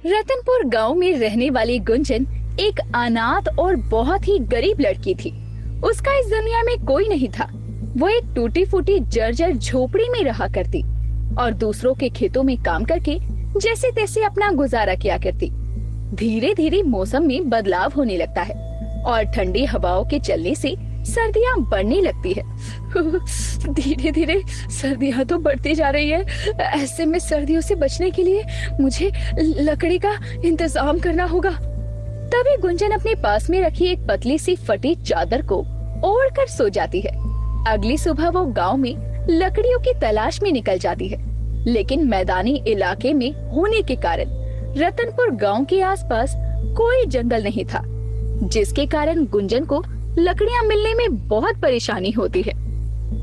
रतनपुर गांव में रहने वाली गुंजन एक अनाथ और बहुत ही गरीब लड़की थी। उसका इस दुनिया में कोई नहीं था। वो एक टूटी फूटी जर्जर झोपड़ी में रहा करती और दूसरों के खेतों में काम करके जैसे तैसे अपना गुजारा किया करती। धीरे धीरे मौसम में बदलाव होने लगता है और ठंडी हवाओं के चलने से सर्दियाँ बढ़ने लगती है। धीरे धीरे सर्दियाँ तो बढ़ती जा रही है। ऐसे में सर्दियों से बचने के लिए मुझे लकड़ी का इंतजाम करना होगा। तभी गुंजन अपने पास में रखी एक पतली सी फटी चादर को ओढ़ कर सो जाती है। अगली सुबह वो गांव में लकड़ियों की तलाश में निकल जाती है, लेकिन मैदानी इलाके में होने के कारण रतनपुर गांव के आसपास कोई जंगल नहीं था, जिसके कारण गुंजन को लकड़ियां मिलने में बहुत परेशानी होती है।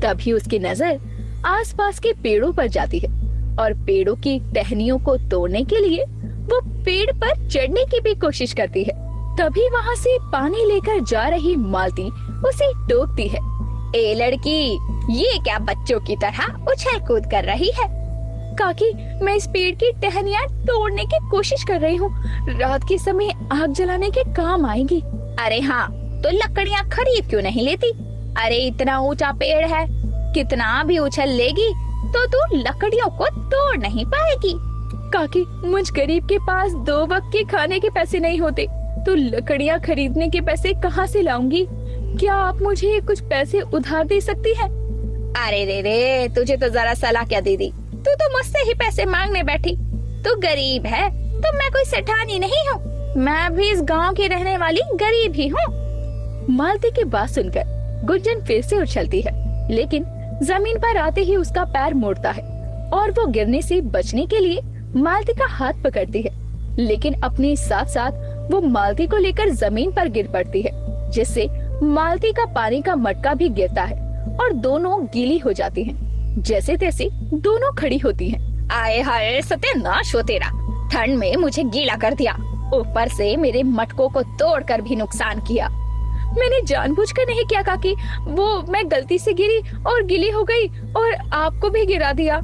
तभी उसकी नजर आसपास के पेड़ों पर जाती है और पेड़ों की टहनियों को तोड़ने के लिए वो पेड़ पर चढ़ने की भी कोशिश करती है। तभी वहाँ से पानी लेकर जा रही मालती उसे टोकती है। ए लड़की, ये क्या बच्चों की तरह उछल कूद कर रही है? काकी, मैं इस पेड़ की टहनियाँ तोड़ने की कोशिश कर रही हूँ। रात के समय आग जलाने के काम आएगी। अरे हाँ, तो लकड़ियाँ खरीद क्यों नहीं लेती? अरे इतना ऊंचा पेड़ है, कितना भी उछल लेगी तो तू लकड़ियों को तोड़ नहीं पाएगी। काकी, मुझ गरीब के पास 2 वक्त के खाने के पैसे नहीं होते, तो लकड़ियाँ खरीदने के पैसे कहाँ से लाऊंगी? क्या आप मुझे कुछ पैसे उधार दे सकती हैं? अरे रे, तुझे तो जरा सलाह क्या दे दी? तू तो मुझसे ही पैसे मांगने बैठी। तू गरीब है तो मैं कोई सेठानी नहीं हूँ। मैं भी इस गांव की रहने वाली गरीब ही हूँ। मालती की बात सुनकर गुंजन फिर से उछलती है, लेकिन जमीन पर आते ही उसका पैर मुड़ता है और वो गिरने से बचने के लिए मालती का हाथ पकड़ती है, लेकिन अपने साथ साथ वो मालती को लेकर जमीन पर गिर पड़ती है, जिससे मालती का पानी का मटका भी गिरता है और दोनों गीली हो जाती हैं। जैसे तैसे दोनों खड़ी होती हैं। आए हाय, सत्यानाश हो तेरा! ठंड में मुझे गीला कर दिया, ऊपर से मेरे मटकों को तोड़कर भी नुकसान किया। मैंने जानबूझकर नहीं किया काकी, वो मैं गलती से गिरी और गीली हो गई और आपको भी गिरा दिया।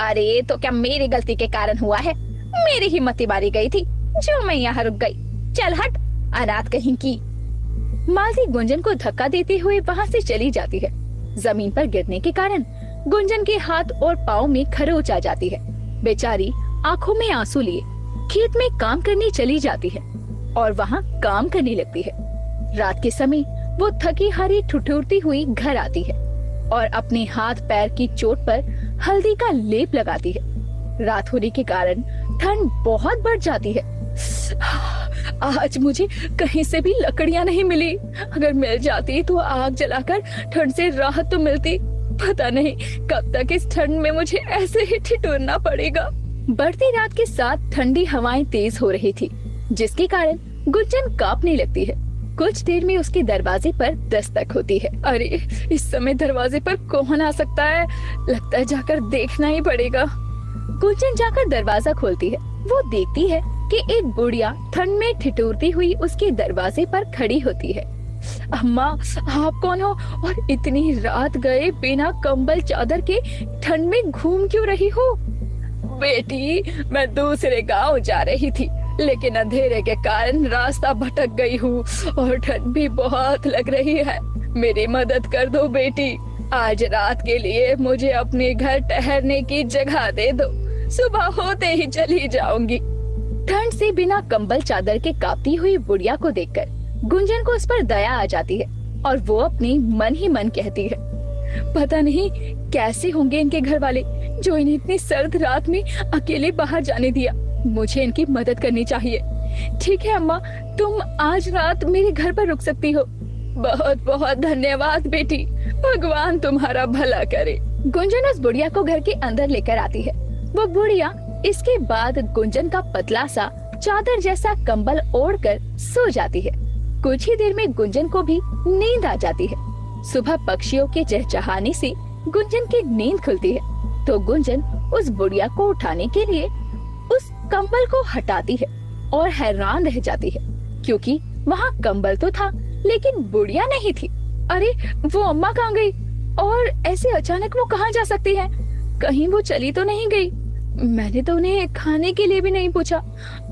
अरे तो क्या मेरी गलती के कारण हुआ है? मेरी हिम्मत मारी गई थी जो मैं यहाँ रुक गई। चल हट, अनाथ कहीं की। मालती गुंजन को धक्का देते हुए वहाँ से चली जाती है। जमीन पर गिरने के कारण गुंजन के हाथ और पाँव में खरोंच आ जाती है। बेचारी आंखों में आंसू लिए खेत में काम करने चली जाती है और वहाँ काम करने लगती है। रात के समय वो थकी हारी ठिठुरती हुई घर आती है और अपने हाथ पैर की चोट पर हल्दी का लेप लगाती है। रात होने के कारण ठंड बहुत बढ़ जाती है। आज मुझे कहीं से भी लकड़ियां नहीं मिली। अगर मिल जाती तो आग जलाकर ठंड से राहत तो मिलती। पता नहीं कब तक इस ठंड में मुझे ऐसे ही ठिठुरना पड़ेगा। बढ़ती रात के साथ ठंडी हवाएं तेज हो रही थी, जिसके कारण गुंजन कांपने लगती है। कुछ देर में उसके दरवाजे पर दस्तक होती है। अरे, इस समय दरवाजे पर कौन आ सकता है? लगता है जाकर देखना ही पड़ेगा। गुंजन जाकर दरवाजा खोलती है। वो देखती है कि एक बुढ़िया ठंड में ठिठुरती हुई उसके दरवाजे पर खड़ी होती है। अम्मा, आप कौन हो और इतनी रात गए बिना कंबल चादर के ठंड में घूम क्यों रही हो? बेटी, मैं दूसरे गांव जा रही थी, लेकिन अंधेरे के कारण रास्ता भटक गई हूँ और ठंड भी बहुत लग रही है। मेरी मदद कर दो बेटी। आज रात के लिए मुझे अपने घर ठहरने की जगह दे दो। सुबह होते ही चली जाऊंगी। ठंड से बिना कंबल चादर के कांपती हुई बुढ़िया को देखकर गुंजन को उस पर दया आ जाती है और वो अपनी मन ही मन कहती है, पता नहीं कैसे होंगे इनके घर वाले जो इन्हें इतनी सर्द रात में अकेले बाहर जाने दिया। मुझे इनकी मदद करनी चाहिए। ठीक है अम्मा, तुम आज रात मेरे घर पर रुक सकती हो। बहुत बहुत धन्यवाद बेटी, भगवान तुम्हारा भला करे। गुंजन उस बुढ़िया को घर के अंदर लेकर आती है। वो बुढ़िया इसके बाद गुंजन का पतला सा चादर जैसा कंबल ओढ़कर सो जाती है। कुछ ही देर में गुंजन को भी नींद आ जाती है। सुबह पक्षियों के चहचहाने से गुंजन की नींद खुलती है, तो गुंजन उस बुढ़िया को उठाने के लिए उस कंबल को हटाती है और हैरान रह जाती है, क्योंकि वहाँ कंबल तो था लेकिन बुढ़िया नहीं थी। अरे, वो अम्मा कहाँ गई और ऐसे अचानक वो कहाँ जा सकती है? कहीं वो चली तो नहीं गई? मैंने तो उन्हें खाने के लिए भी नहीं पूछा।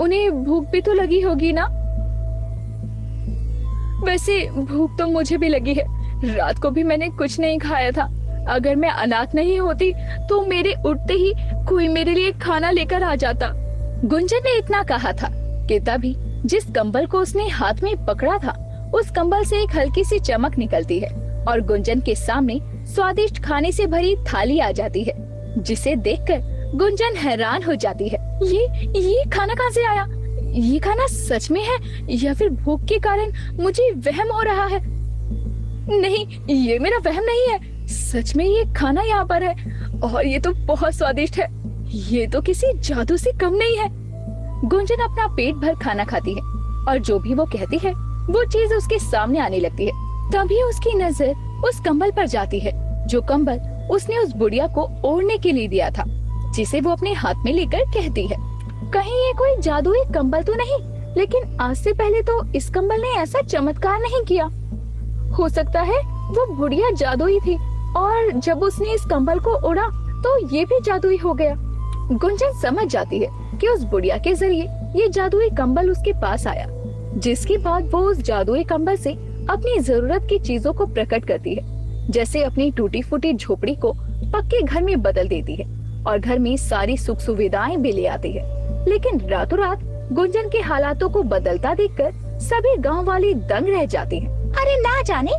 उन्हें भूख भी तो लगी होगी ना? वैसे भूख तो मुझे भी लगी है। रात को भी मैंने कुछ नहीं खाया था। अगर मैं अनाथ नहीं होती तो मेरे उठते ही कोई मेरे लिए खाना लेकर आ जाता। गुंजन ने इतना कहा था कि तभी जिस कंबल को उसने हाथ में पकड़ा था, उस कंबल से एक हल्की सी चमक निकलती है और गुंजन के सामने स्वादिष्ट खाने से भरी थाली आ जाती है, जिसे देखकर गुंजन हैरान हो जाती है। ये खाना कहाँ से आया? ये खाना सच में है या फिर भूख के कारण मुझे वहम हो रहा है? नहीं, ये मेरा वहम नहीं है। सच में ये खाना यहाँ पर है और ये तो बहुत स्वादिष्ट है। ये तो किसी जादू से कम नहीं है। गुंजन अपना पेट भर खाना खाती है और जो भी वो कहती है वो चीज उसके सामने आने लगती है। तभी उसकी नजर उस कंबल पर जाती है, जो कंबल उसने उस बुढ़िया को ओढ़ने के लिए दिया था, जिसे वो अपने हाथ में लेकर कहती है, कहीं ये कोई जादुई कंबल तो नहीं? लेकिन आज से पहले तो इस कंबल ने ऐसा चमत्कार नहीं किया। हो सकता है वो बुढ़िया जादुई थी और जब उसने इस कंबल को ओढ़ा तो ये भी जादुई हो गया। गुंजन समझ जाती है कि उस बुढ़िया के जरिए ये जादुई कंबल उसके पास आया, जिसके बाद वो उस जादुई कंबल से अपनी जरूरत की चीजों को प्रकट करती है, जैसे अपनी टूटी फूटी झोपड़ी को पक्के घर में बदल देती है और घर में सारी सुख सुविधाएं भी ले आती है। लेकिन रातों रात गुंजन के हालातों को बदलता देखकर सभी गांव वाले दंग रह जाते हैं। अरे ना जाने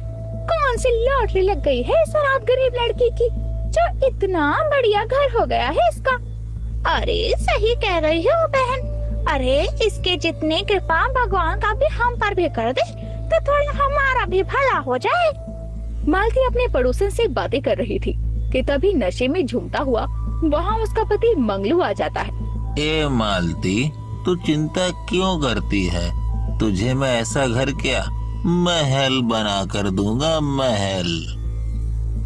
कौन सी लॉटरी लग गई है इस अनाथ गरीब लड़की की, जो इतना बढ़िया घर हो गया है इसका। अरे सही कह रही हो बहन। अरे इसके जितनी कृपा भगवान का भी हम पर भी कर दे तो थोड़ा हमारा भी भला हो जाए। मालती अपने पड़ोसन से बातें कर रही थी कि तभी नशे में झूमता हुआ वहाँ उसका पति मंगलू आ जाता है। ए मालती, तू चिंता क्यों करती है? तुझे मैं ऐसा घर क्या महल बना कर दूंगा, महल।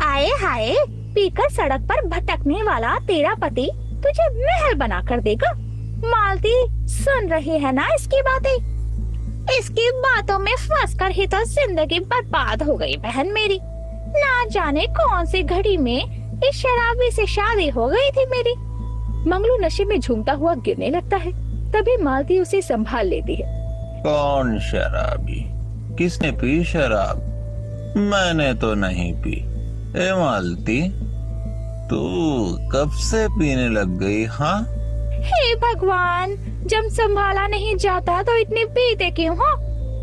आए हाय, पीकर सड़क पर भटकने वाला तेरा पति तुझे महल बना कर देगा। मालती सुन रही है ना इसकी बातें? इसकी बातों में फंस कर ही तो जिंदगी बर्बाद हो गई बहन मेरी। ना जाने कौन सी घड़ी में इस शराबी से शादी हो गई थी मेरी। मंगलू नशे में झूमता हुआ गिरने लगता है। तभी मालती उसे संभाल लेती है। कौन शराबी? किसने पी शराब? मैंने तो नहीं पी। ए मालती, तू कब से पीने लग गई? हाँ, हे भगवान, जब संभाला नहीं जाता तो इतनी पीते क्यों हो?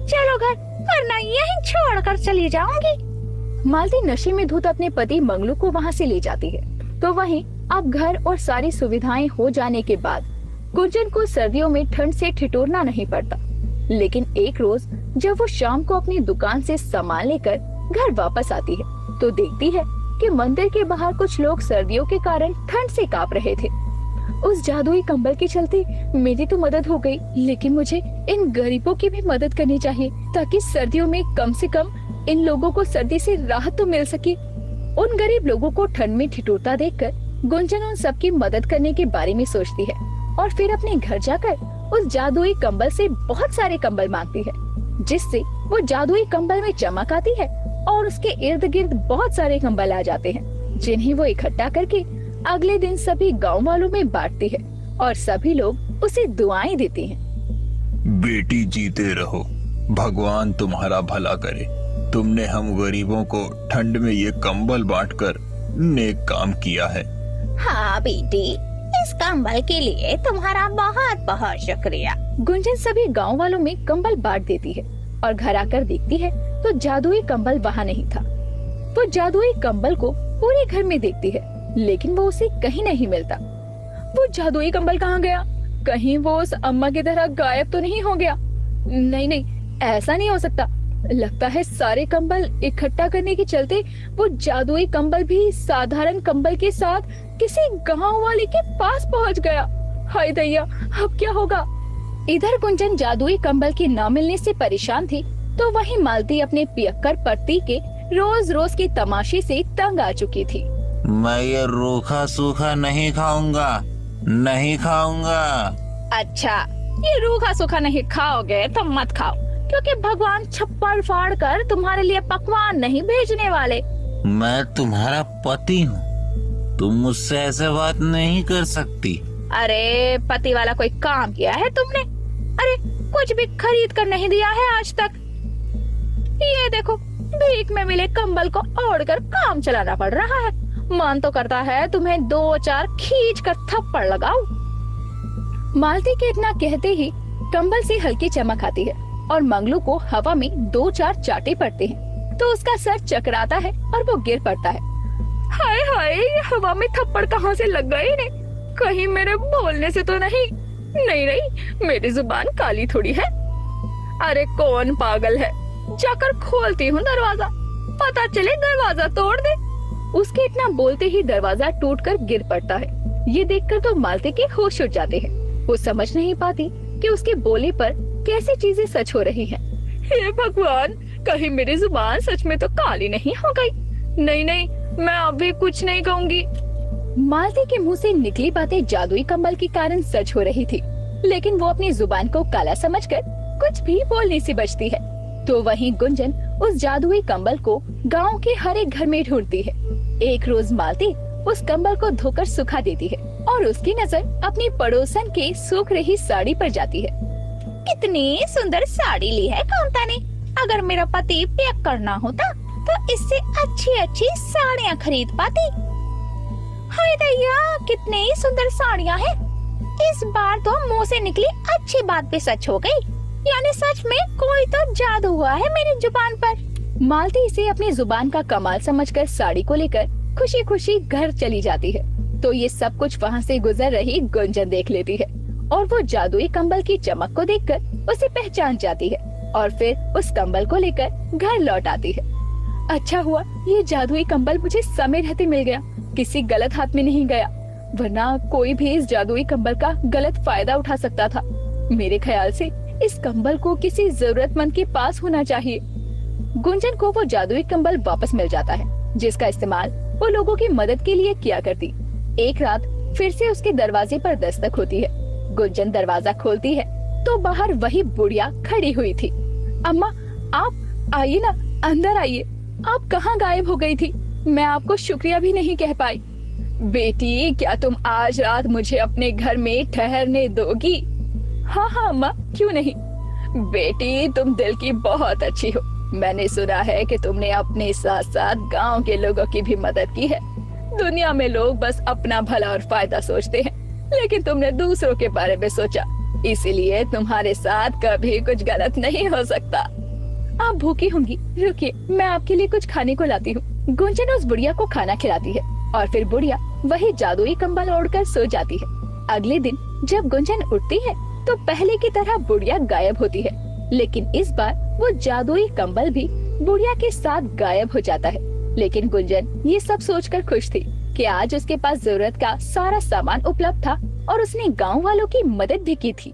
चलो घर, वरना यहीं छोड़कर चली जाऊंगी। मालती नशे में धुत अपने पति मंगलू को वहाँ से ले जाती है। तो वहीं अब घर और सारी सुविधाएं हो जाने के बाद गुंजन को सर्दियों में ठंड से ठिठुरना नहीं पड़ता। लेकिन एक रोज जब वो शाम को अपनी दुकान से सामान लेकर घर वापस आती है तो देखती है कि मंदिर के बाहर कुछ लोग सर्दियों के कारण ठंड से कांप रहे थे। उस जादुई कंबल के चलते मेरी तो मदद हो गई, लेकिन मुझे इन गरीबों की भी मदद करनी चाहिए ताकि सर्दियों में कम से कम इन लोगों को सर्दी से राहत तो मिल सके। उन गरीब लोगों को ठंड में ठिठुरता देखकर गुंजन उन सबकी मदद करने के बारे में सोचती है और फिर अपने घर जाकर उस जादुई कंबल से बहुत सारे कंबल मांगती है, जिससे वो जादुई कंबल में चमक आती है और उसके इर्द गिर्द बहुत सारे कंबल आ जाते हैं, जिन्हें वो इकट्ठा करके अगले दिन सभी गांव वालों में बांटती है और सभी लोग उसे दुआएं देती हैं। बेटी जीते रहो, भगवान तुम्हारा भला करे। तुमने हम गरीबों को ठंड में ये कंबल बांटकर नेक काम किया है। हाँ बेटी, इस कंबल के लिए तुम्हारा बहुत बहुत शुक्रिया। गुंजन सभी गांव वालों में कंबल बांट देती है और घर आकर देखती है तो जादुई कंबल वहाँ नहीं था। वो जादुई कंबल को पूरे घर में देखती है, लेकिन वो उसे कहीं नहीं मिलता। वो जादुई कंबल कहाँ गया? कहीं वो उस अम्मा की तरह गायब तो नहीं हो गया? नहीं नहीं, ऐसा नहीं हो सकता। लगता है सारे कंबल इकट्ठा करने के चलते वो जादुई कंबल भी साधारण कंबल के साथ किसी गांव वाले के पास पहुंच गया। हाय दैया, अब क्या होगा? इधर गुंजन जादुई कंबल के न मिलने से परेशान थी, तो वहीं मालती अपने पियक्कर पति के रोज रोज के तमाशे से तंग आ चुकी थी। मैं ये रूखा सूखा नहीं खाऊंगा, नहीं खाऊंगा। अच्छा, ये रूखा सूखा नहीं खाओगे तो मत खाओ, क्योंकि भगवान छप्पर फाड़ कर तुम्हारे लिए पकवान नहीं भेजने वाले। मैं तुम्हारा पति हूँ, तुम मुझसे ऐसे बात नहीं कर सकती। अरे पति वाला कोई काम किया है तुमने? अरे कुछ भी खरीद कर नहीं दिया है आज तक। ये देखो, भीख में मिले कंबल को ओढ़कर काम चलाना पड़ रहा है। मन तो करता है तुम्हें 2-4 खींच कर थप्पड़ लगाऊं। मालती के इतना कहते ही कंबल से हल्की चमक आती है और मंगलू को हवा में 2-4 चाटे पड़ते हैं तो उसका सर चकराता है और वो गिर पड़ता है। हाय हाय, हवा में थप्पड़ कहाँ से लग गए इन्हें? कहीं मेरे बोलने से तो नहीं? नहीं नहीं, मेरी जुबान काली थोड़ी है। अरे कौन पागल है, जाकर खोलती हूँ दरवाजा, पता चले दरवाजा तोड़ दे। उसके इतना बोलते ही दरवाजा टूटकर गिर पड़ता है। ये देखकर तो मालती के होश उड़ जाते हैं। वो समझ नहीं पाती कि उसके बोले पर कैसी चीजें सच हो रही हैं। हे भगवान, कहीं मेरी जुबान सच में तो काली नहीं हो गई। नहीं नहीं, मैं अभी कुछ नहीं कहूँगी। मालती के मुंह से निकली बातें जादुई कंबल के कारण सच हो रही थी, लेकिन वो अपनी जुबान को काला समझकर कुछ भी बोलने से बचती है। तो वहीं गुंजन उस जादुई कंबल को गांव के हर एक घर में ढूंढती है। एक रोज मालती उस कंबल को धोकर सुखा देती है और उसकी नजर अपनी पड़ोसन के सूख रही साड़ी पर जाती है। कितनी सुंदर साड़ी ली है कांता ने। अगर मेरा पति पैक करना होता तो इससे अच्छी अच्छी साड़ियाँ खरीद पाती। हाय दैया, कितनी सुंदर साड़ियाँ हैं। इस बार तो मुंह से निकली अच्छी बात भी सच हो गई। यानी सच में कोई तो जादू हुआ है मेरी जुबान पर। मालती इसे अपनी जुबान का कमाल समझकर साड़ी को लेकर खुशी खुशी घर चली जाती है। तो ये सब कुछ वहाँ से गुजर रही गुंजन देख लेती है और वो जादुई कंबल की चमक को देखकर उसे पहचान जाती है और फिर उस कंबल को लेकर घर लौट आती है। अच्छा हुआ ये जादुई कंबल मुझे समय रहते मिल गया, किसी गलत हाथ में नहीं गया, वरना कोई भी इस जादुई कंबल का गलत फायदा उठा सकता था। मेरे ख्याल से इस कंबल को किसी जरूरतमंद के पास होना चाहिए। गुंजन को वो जादुई कंबल वापस मिल जाता है, जिसका इस्तेमाल वो लोगों की मदद के लिए किया करती। एक रात फिर से उसके दरवाजे पर दस्तक होती है। गुंजन दरवाजा खोलती है तो बाहर वही बुढ़िया खड़ी हुई थी। अम्मा, आप आइए ना, अंदर आइए। आप कहाँ गायब हो गई थी? मैं आपको शुक्रिया भी नहीं कह पाई। बेटी, क्या तुम आज रात मुझे अपने घर में ठहरने दोगी? हाँ हाँ अम्मा, क्यों नहीं। बेटी, तुम दिल की बहुत अच्छी हो। मैंने सुना है कि तुमने अपने साथ साथ गांव के लोगों की भी मदद की है। दुनिया में लोग बस अपना भला और फायदा सोचते हैं, लेकिन तुमने दूसरों के बारे में सोचा, इसीलिए तुम्हारे साथ कभी कुछ गलत नहीं हो सकता। आप भूखी होंगी, रुकिए, मैं आपके लिए कुछ खाने को लाती हूँ। गुंजन उस बुढ़िया को खाना खिलाती है और फिर बुढ़िया वही जादुई कंबल ओढ़कर सो जाती है। अगले दिन जब गुंजन उठती है तो पहले की तरह बुढ़िया गायब होती है, लेकिन इस बार वो जादुई कंबल भी बुढ़िया के साथ गायब हो जाता है। लेकिन गुंजन ये सब सोचकर खुश थी कि आज उसके पास जरूरत का सारा सामान उपलब्ध था और उसने गांव वालों की मदद भी की थी।